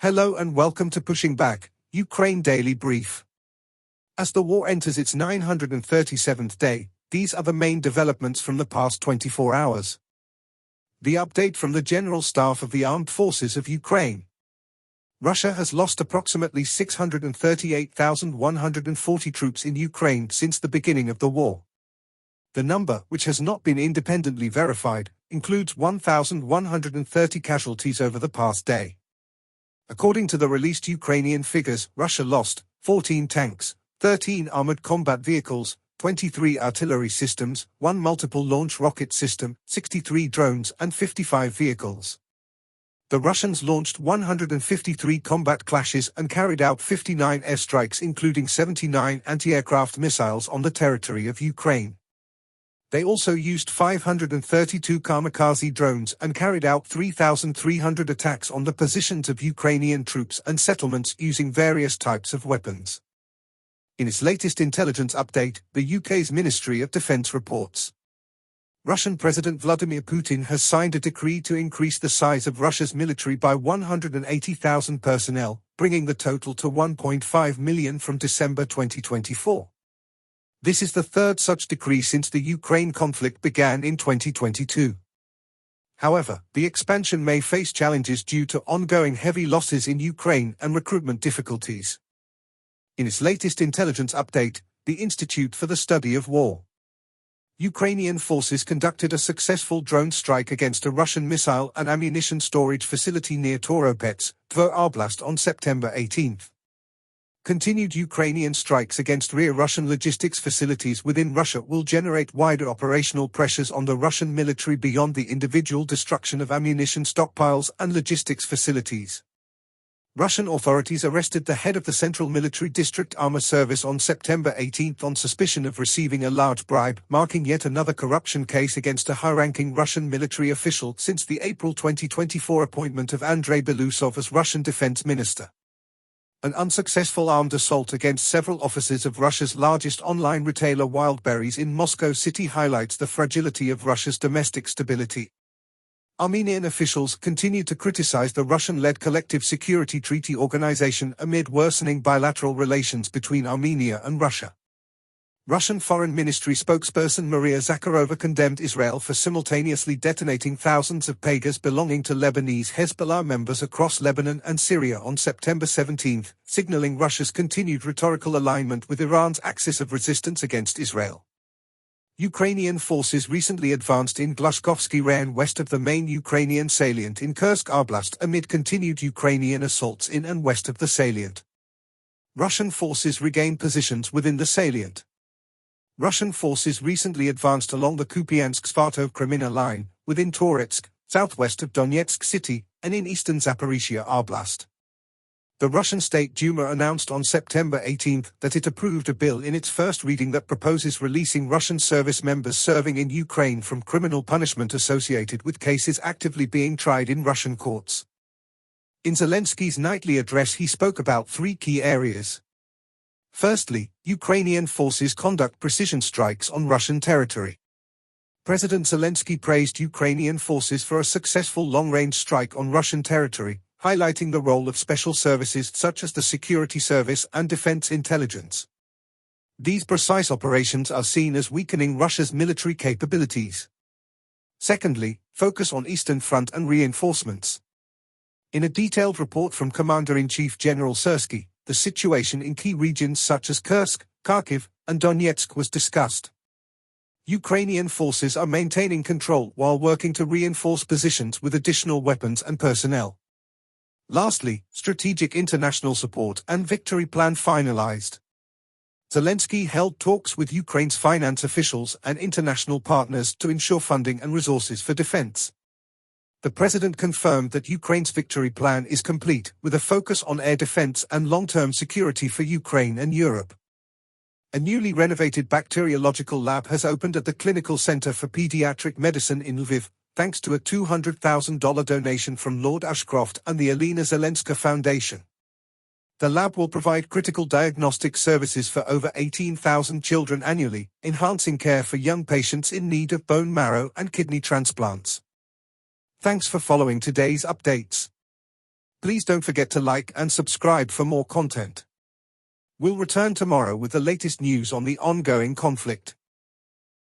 Hello and welcome to Pushing Back, Ukraine Daily Brief. As the war enters its 937th day, these are the main developments from the past 24 hours. The update from the General Staff of the Armed Forces of Ukraine. Russia has lost approximately 638,140 troops in Ukraine since the beginning of the war. The number, which has not been independently verified, includes 1,130 casualties over the past day. According to the released Ukrainian figures, Russia lost 14 tanks, 13 armored combat vehicles, 23 artillery systems, 1 multiple launch rocket system, 63 drones and 55 vehicles. The Russians launched 153 combat clashes and carried out 59 airstrikes, including 79 anti-aircraft missiles on the territory of Ukraine. They also used 532 kamikaze drones and carried out 3,300 attacks on the positions of Ukrainian troops and settlements using various types of weapons. In its latest intelligence update, the UK's Ministry of Defence reports. Russian President Vladimir Putin has signed a decree to increase the size of Russia's military by 180,000 personnel, bringing the total to 1.5 million from December 2024. This is the third such decree since the Ukraine conflict began in 2022. However, the expansion may face challenges due to ongoing heavy losses in Ukraine and recruitment difficulties. In its latest intelligence update, the Institute for the Study of War. Ukrainian forces conducted a successful drone strike against a Russian missile and ammunition storage facility near Toropets, Tver Oblast on September 18. Continued Ukrainian strikes against rear Russian logistics facilities within Russia will generate wider operational pressures on the Russian military beyond the individual destruction of ammunition stockpiles and logistics facilities. Russian authorities arrested the head of the Central Military District Armor Service on September 18 on suspicion of receiving a large bribe, marking yet another corruption case against a high-ranking Russian military official since the April 2024 appointment of Andrei Belousov as Russian defense minister. An unsuccessful armed assault against several offices of Russia's largest online retailer Wildberries in Moscow City highlights the fragility of Russia's domestic stability. Armenian officials continue to criticize the Russian-led Collective Security Treaty Organization amid worsening bilateral relations between Armenia and Russia. Russian Foreign Ministry spokesperson Maria Zakharova condemned Israel for simultaneously detonating thousands of Pegas belonging to Lebanese Hezbollah members across Lebanon and Syria on September 17, signaling Russia's continued rhetorical alignment with Iran's axis of resistance against Israel. Ukrainian forces recently advanced in Glushkovsky Rayon west of the main Ukrainian salient in Kursk Oblast amid continued Ukrainian assaults in and west of the salient. Russian forces regained positions within the salient. Russian forces recently advanced along the Kupiansk-Svatov-Kreminna line, within Toretsk, southwest of Donetsk city, and in eastern Zaporizhia Oblast. The Russian State Duma announced on September 18 that it approved a bill in its first reading that proposes releasing Russian service members serving in Ukraine from criminal punishment associated with cases actively being tried in Russian courts. In Zelensky's nightly address he spoke about three key areas. Firstly, Ukrainian forces conduct precision strikes on Russian territory. President Zelensky praised Ukrainian forces for a successful long-range strike on Russian territory, highlighting the role of special services such as the security service and defense intelligence. These precise operations are seen as weakening Russia's military capabilities. Secondly, focus on Eastern Front and reinforcements. In a detailed report from Commander-in-Chief General Sersky, the situation in key regions such as Kursk, Kharkiv, and Donetsk was discussed. Ukrainian forces are maintaining control while working to reinforce positions with additional weapons and personnel. Lastly, strategic international support and victory plan finalized. Zelensky held talks with Ukraine's finance officials and international partners to ensure funding and resources for defense. The president confirmed that Ukraine's victory plan is complete, with a focus on air defense and long-term security for Ukraine and Europe. A newly renovated bacteriological lab has opened at the Clinical Center for Pediatric Medicine in Lviv, thanks to a $200,000 donation from Lord Ashcroft and the Alina Zelenska Foundation. The lab will provide critical diagnostic services for over 18,000 children annually, enhancing care for young patients in need of bone marrow and kidney transplants. Thanks for following today's updates. Please don't forget to like and subscribe for more content. We'll return tomorrow with the latest news on the ongoing conflict.